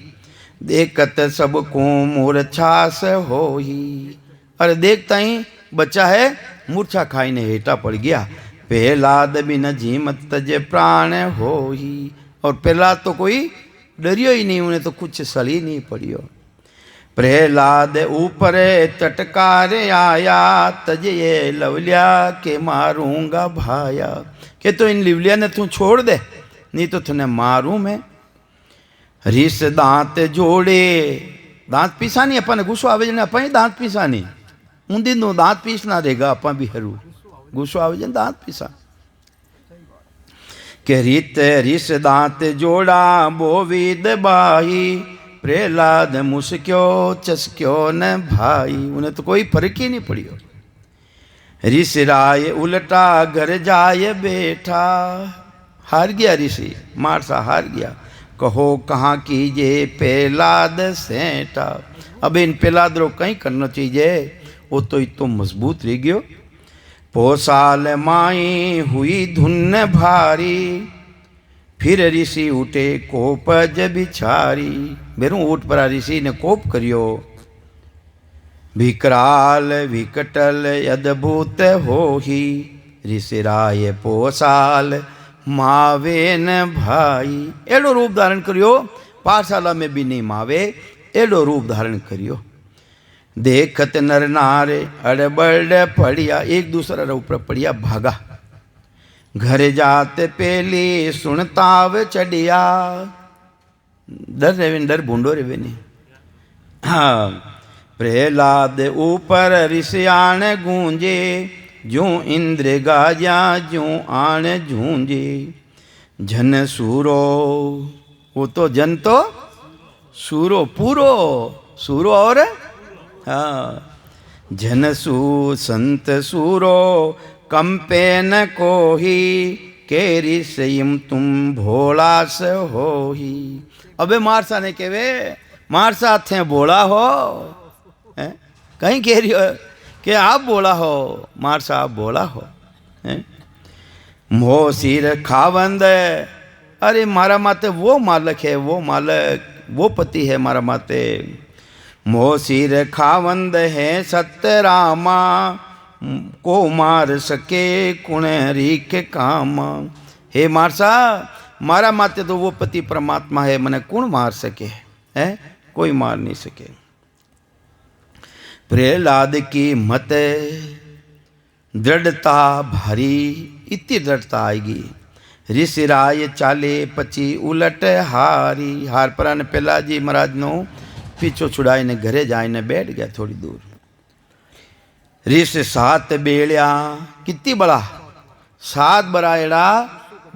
देखत सब को मूर्छास होही। अरे देखता ही बच्चा है मूर्छा खाई ने हेठा पड़ गया। प्रहलाद बिन जीमत तजे प्राण होही। और प्रहलाद तो कोई डरियो ही नहीं, उन्हें तो कुछ सली नहीं पड़ियो। प्रहलाद ऊपर चटकार आया, तजे ये लवलिया के मारूंगा भाया। के तो इन लिवलिया ने तू छोड़ दे, नहीं तो तुने मारूं मैं। ऋष दांत जोड़े, दांत पीसा नहीं, अपन गुस्सो आवे जने अपन दांत पीसा नहीं, ऊंधी नो दांत पीसना रहेगा अपन भी हरू, गुस्सो आवे जने दांत पीसा। के रीत ऋष दांत जोड़ा बोविद बाही, प्रहलाद मुस्क्यो चस्क्यो न भाई। उन्हें तो कोई फर्क ही नहीं पड़ियो। ऋषि राय उल्टा घर जाए बैठा। हार गया ऋषि, मारसा हार गया। कहो कहाँ कीजे प्रहलाद सेठा। अब इन प्रहलाद रो कहीं करना चाहिए, वो तो इतो मजबूत रह गयो। पोसाल माई हुई धुन भारी, फिर ऋषि उठे कोप बिछारी। बेरू उठ पर ऋषि ने कोप करियो। विकराल विकटल अद्भुत होही, ऋषि राय पोसाल मावे न भाई। एडो रूप धारण करियो, पाठशाला में भी नहीं मावे, एडो रूप धारण करियो। देखत नर नारे अड़बड़ पड़िया, एक दूसरा ऊपर पड़िया भागा। घर जाते पहली सुनताव चढ़िया। डर रेवे, डर भूडो रेवे नहीं। हाँ, प्रहलाद ऊपर ऋषियाण गूंजे, जू इंद्र गाजा जू आण झूंझे। जन सूरो, वो तो जन तो सूरो, पूरो सूरो। और हाँ, जन सू संत सूरो कंपे न कोही, केरी सयम तुम भोलास होही। अबे मारसा ने केवे, मारसा थे बोला हो है? कहीं कह रही हो कि आप बोला हो, मार साहब बोला हो। मोह सिर खावंद, अरे मारा माते वो मालक है, वो मालक, वो पति है मारा माते। मोह सिर खावंद है सत्य रामा, को मार सके कुणरी के काम। हे मारसा, मारा माते तो वो पति परमात्मा है, मने कौन मार सके है? कोई मार नहीं सके। प्रहलाद की मत दृढ़ता भारी, इतनी दृढ़ता आएगी। ऋषि राय चाले पची उलट हारी। हार पर ने पहला जी महाराज नो पीछो छुड़ाई ने घरे जाए ने बैठ गया थोड़ी दूर। ऋष सात बेलिया कितनी बड़ा सात बड़ा एड़ा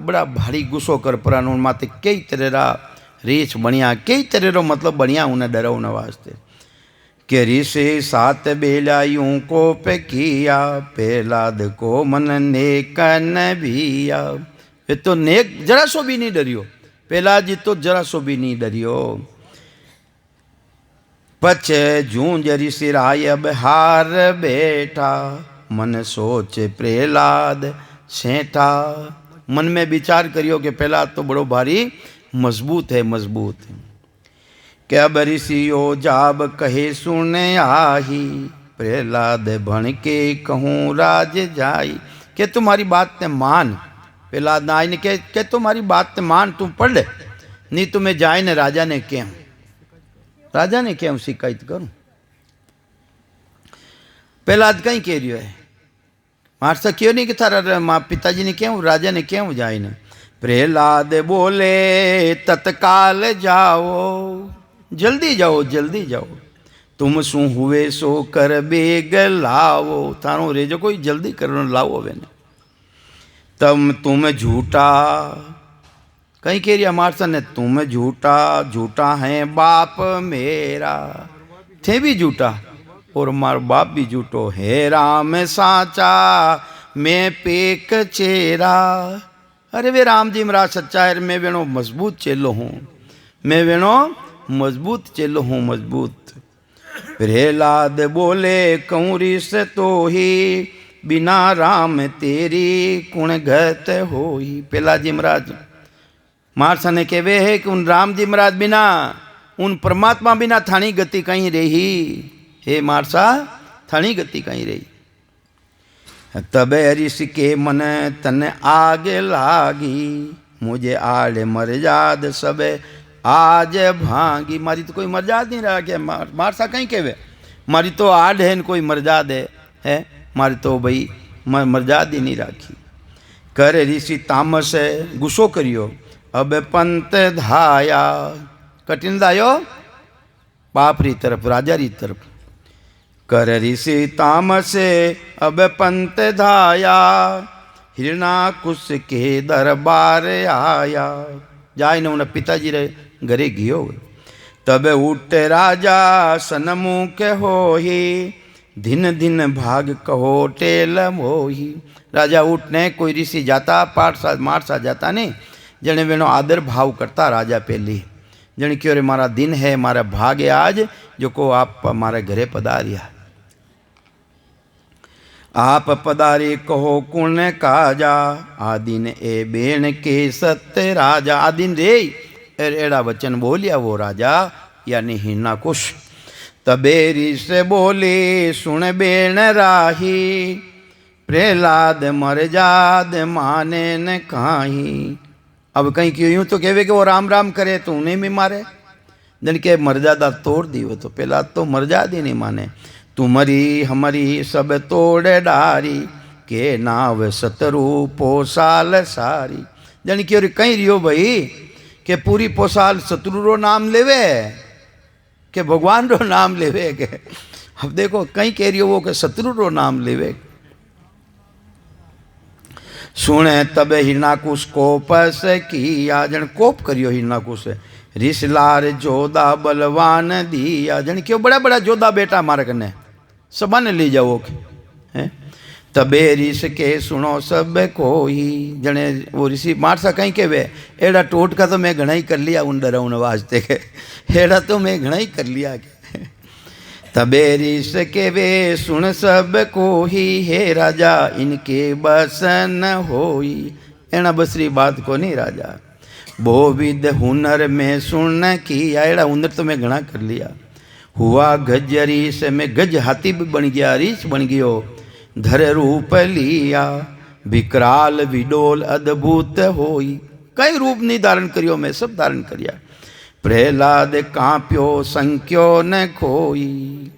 बड़ा भारी गुस्सो कर परा माते कई तरह रीछ बढ़िया कई तरह रो मतलब बढ़िया उन्हें डरावने वास्ते के ऋषि सात बेला यूं को पे किया प्रहलाद को मन नेक न भिया। ये तो नेक जरा सो भी नहीं डरियो, प्रहलाद जी तो जरा सो भी नहीं डरियो। पछे जूंझ ऋषि राय अब हार बैठा मन सोच प्रहलाद सेठा। मन में विचार करियो कि प्रहलाद तो बड़ो भारी मजबूत है मजबूत है। कि अब ऋषियो जाब कहे सुने आही प्रहलाद भण के कहूँ राज जाई। के तुम्हारी बात ने मान, प्रहलाद ना आई ने के तुम्हारी बात ने मान, तुम पढ़ ले नहीं तुम्हें जाए ने राजा ने क्यों शिकायत करूं। प्रहलाद कहीं कह रही है मारसा क्यों नहीं कि थारा माँ पिताजी ने क्यों राजा ने क्यों जाए ने। प्रहलाद बोले तत्काल जाओ, जल्दी जाओ जल्दी जाओ, तुम शू हुए सो कर बेग लाओ। थारो रेजो कोई जल्दी करो लाओ वे ने। तुम झूठा कहीं कह रही मारसा ने तुम झूठा झूठा है बाप मेरा, थे भी झूठा और मार बाप भी झूठो है। राम साचा मैं पेक चेरा। अरे वे राम जी मेरा सच्चा है, मैं वेणो मजबूत चेलो हूँ, मैं वेणो मजबूत चेलो हूँ मजबूत। प्रहलाद बोले कहूँ ऋष तो ही बिना राम तेरी कुण गत होई। प्रहलाद जी महाराज मारसा ने कहवे है कि उन राम जी महाराज बिना उन परमात्मा बिना थानी गति कहीं रही। हे मारसा थानी गति कहीं रही। तबे ऋषि के मन तन आगे लागी मुझे आड़े मर्याद सब आज भांगी। मारी तो कोई मर्याद नहीं रहा क्या मारसा कहीं कहवे मारी तो आड़ है कोई मर्याद है मारी तो भाई मर्याद ही नहीं राखी। कर ऋषि तामस गुस्सो करियो अब पंत धाया। कठिन दायो बाप री तरफ राजा री तरफ। कर ऋषि तामस अब पंत धाया हिरणाकुश के दरबार आया। जाए न उन्हें पिताजी रे घरे गयो। तब उठ राजा सनमुख होही दिन दिन भाग कहो टेल मोही। राजा उठने कोई ऋषि जाता पाठ सा मार सा जाता नहीं जने वेणो आदर भाव करता राजा पहली जने क्यों रे मारा दिन है मारा भाग है आज जो को आप हमारे घरे पधारिया। आप पधारे कहो कुण काजा आदिन ए बेण के सत्य राजा। आदिन रे एड़ा वचन बोलिया वो राजा यानी हिरणाकुश। तबे ऋष बोले सुन बेण राही प्रहलाद मर्याद माने न काहीं। अब कहीं क्यों यूं तो कहवे कि वो राम राम करे तो उन्हें भी मारे जन के मर्यादा तोड़ दी। वो तो पहला तो मर्यादा ही नहीं माने। तुम्हारी हमारी सब तोड़ डारी के नाव सतरू पोसाल सारी। जन की कहीं रियो भाई के पूरी पोसाल शत्रु रो नाम लेवे के भगवान रो नाम लेवे के। अब देखो कहीं कह रियो वो के शत्रु रो नाम लेवे। सुने तब हिरणाकुश कोपस किया जन कोप करियो हिरणाकुश। ऋषलार जोधा बलवान दिया जन क्यों बड़ा बड़ा जोधा बेटा हमारे कने सबा ने ले जाओ है। तबे ऋष के सुनो सब कोई जने वो ऋषि मारसा कहीं के वे एड़ा टोट का तो मैं घना ही कर लिया उन डराउन वास्ते के एड़ा तो मैं घना ही कर लिया के। तबे ऋष के वे सुन सब कोई हे राजा इनके बस न होई। एना बसरी बात को नहीं राजा बहुविध हुनर में सुन किया। एड़ा हुनर तो मैं घना कर लिया। हुआ गज रीस में गज हाथी भी बन गया रीछ बन गयो। धर रूप लिया विकराल विडोल अद्भुत होई। कई रूप नहीं धारण करियो मैं सब धारण करिया। प्रहलाद कांप्यो संख्यो न खोई।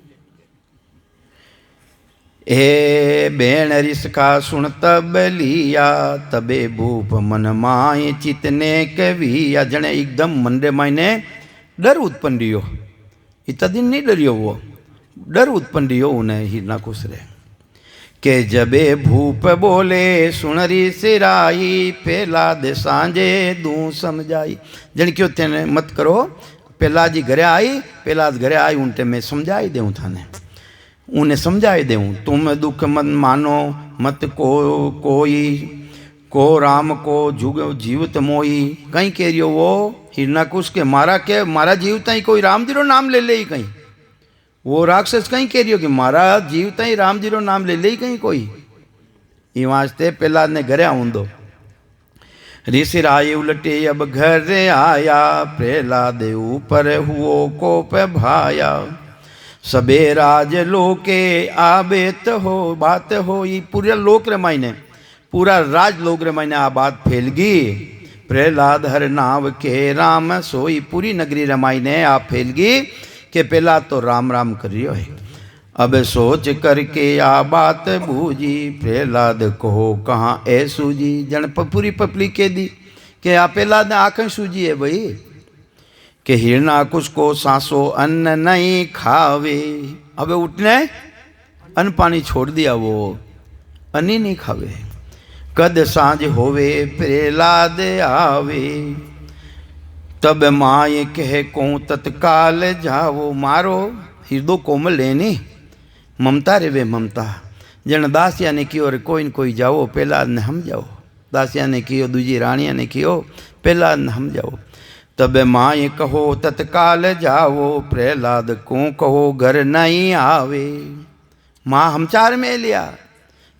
ए बेण ऋष का सुन तब लिया तबे भूप मन माए चितने कविया। जने एकदम मंडे मायने डर उत्पन्न रियो। इतना दिन नहीं डरियो वो डर उत्पन्न रियो उन्हें हिरणाकुश रे। के जबे भूप बोले सुणरी सिराई, पेलाद सांझे दू समझाई। जन क्यों तेने मत करो, पेला जी घरे आई, पेलाद घरे आई, उनते मैं समझाई देऊँ थाने, उन्हें समझाई देऊँ। तुम दुख मत मानो मत कोई, को राम को जुग जीवत मोही। कहीं कह रही हो वो हिरणाकुश के मारा जीवता ही कोई राम जी रो नाम ले ले ही कहीं, वो राक्षस कहीं कह रही हो कि मारा जीवता ही राम जी रो नाम ले ले ही कहीं कोई। ये वास्ते पहला ने घरे आऊं दो। ऋषि राय उलटे अब घर आया, प्रहलाद ऊपर हुओ कोप भाया। सबे राज लोके आबेत हो बात हो, ये पूरा लोक रे मायने, पूरा राज लोक रे मायने आ बात फैल गई। प्रहलाद हर नाव के राम सोई, पूरी नगरी रे मायने आ फैल गई कि पहला तो राम राम करियो है। अब सोच करके आ बात बूझी, प्रहलाद कहो कहाँ ए सूजी। जन पूरी पपली के दी कि आ प्रहलाद ने आंखें सूजी है भाई, कि हिरणाकुश को सांसो अन्न नहीं खावे। अब उठने अन्न पानी छोड़ दिया, वो अन्न ही नहीं खावे। कद सांझ होवे प्रहलाद आवे, तब माए कह को तत्काल जाओ। मारो हृदय कोमल लेनी ममता रे वे ममता। जन दासिया ने कियो रे कोई न कोई जाओ, प्रहलाद ने हम जाओ। दासिया ने कियो, दूजी रानिया ने कियो, प्रहलाद ने हम जाओ। तब माए कहो तत्काल जाओ, प्रहलाद को कहो घर नहीं आवे। माँ हमचार में लिया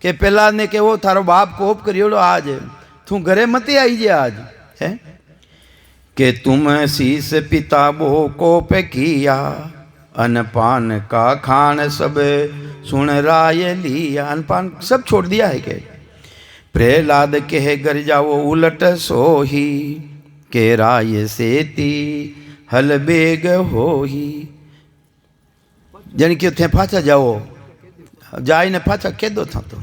कि प्रहलाद ने कहो थारो बाप कोप करियो आज, तू घरे मत आई जे आज है, कि तुम शीस पिता बो कोप किया, अनपान का खान सब सुन राय लिया। अनपान सब छोड़ दिया है के। प्रहलाद कहे घर जाओ उलट सोही, के राय सेती हल बेग होही। जन क्यों थे पाछा जाओ, जाई ने पाछा कह दो था तो,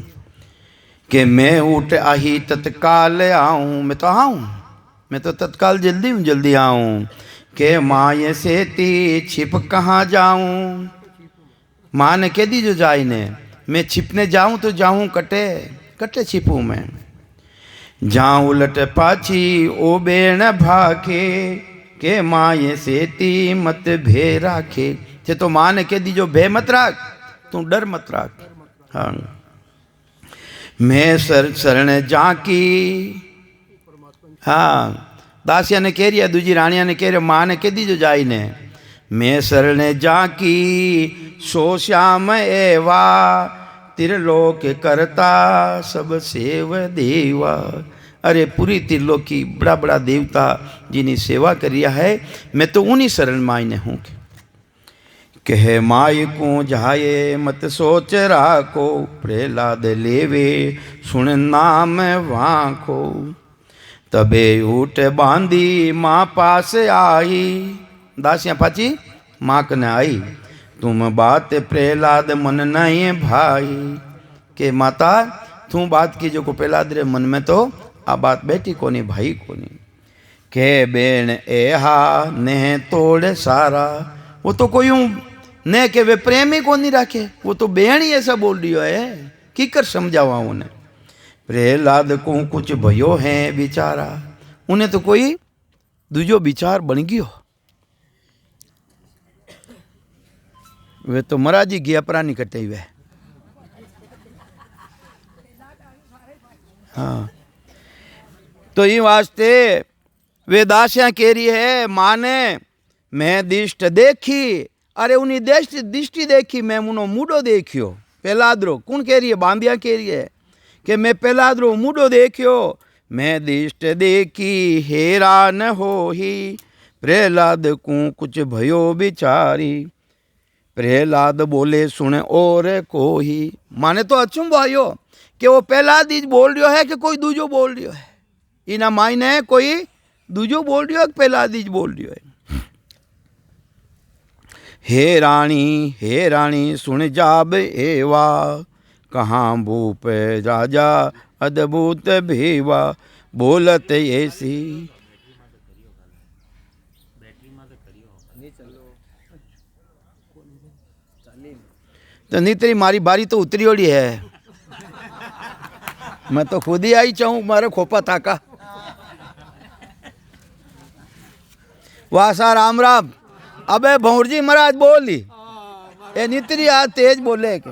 कि मैं उठ आही तत्काल आऊँ। मैं तो आऊँ, मैं तो तत्काल जल्दी हूँ, जल्दी आऊँ। के माँ से ती छिप कहाँ जाऊँ। माँ ने कह दी जो जाई ने, मैं छिपने जाऊँ तो जाऊँ कटे, कटे छिपूँ मैं। जाऊँ उलट पाछी ओ बेण भाके, के माँ से ती मत भे राखे। थे तो माँ ने कह दी जो भे मत राख, तू डर मत राख। हाँ, मैं शरण जाकी। हाँ, दासिया ने कह रिया, दूजी रानिया ने कह रही, माँ ने कह दी जो जाई ने, मैं शरण जाकी सो श्याम एवा, त्रिलोक करता सब सेव देवा। अरे पूरी त्रिलोक की बड़ा बड़ा देवता जिन्हें सेवा करिया है, मैं तो उन्हीं शरण मायने हूँ। कह माय को जाए मत सोच राखो, प्रहलाद लेवे सुन नाम वाखो। तबे ऊट बांधी माँ पास आई, दासियां पाची माँ कने आई। तुम बात प्रहलाद मन नहीं भाई, के माता तू बात की जो को प्रहलाद रे मन में तो आ बात बैठी कोनी भाई कोनी। के बेण एहा ने तोड़ सारा, वो तो कोई ने के वे प्रेम ही कोनी रखे, वो तो बेण ही ऐसा बोल रही है, की कर समझावा उन्हें। प्रहलाद को कुछ भयो है बिचारा, उन्हें तो कोई दूजो विचार बन गयो। वे तो महाराज जी गया प्राणी कटे हुए। हाँ, तो ये वास्ते वे दासियां कह रही है, माँ ने मैं दिष्ट देखी। अरे उन्हीं दृष्टि देखी, मैं उनो मूडो देखियो। प्रहलादरो कौन कह रही है, बांदिया कह रही है कि मैं प्रहलादरो मूडो देखियो। मैं दिष्ट देखी हैरान हो ही, प्रहलाद को कुछ भयो बिचारी। प्रहलाद बोले सुन और को ही। माने तो अचंभो आयो कि वो प्रहलाद ही बोल रही है कि कोई दूजो बोल रही है। इना मायने कोई दूजो बोल रही है, प्रहलाद ही बोल रही है। हे रानी सुन जाब एवा, कहाँ भूप राजा अद्भुत भेवा। बोलत ऐसी तो नहीं, तेरी मारी बारी तो उतरी ओड़ी है। मैं तो खुद ही आई चाहूँ मारे खोपा थाका। वासा राम राम। अबे भौरजी महाराज बोली ए नितरी आज तेज बोले के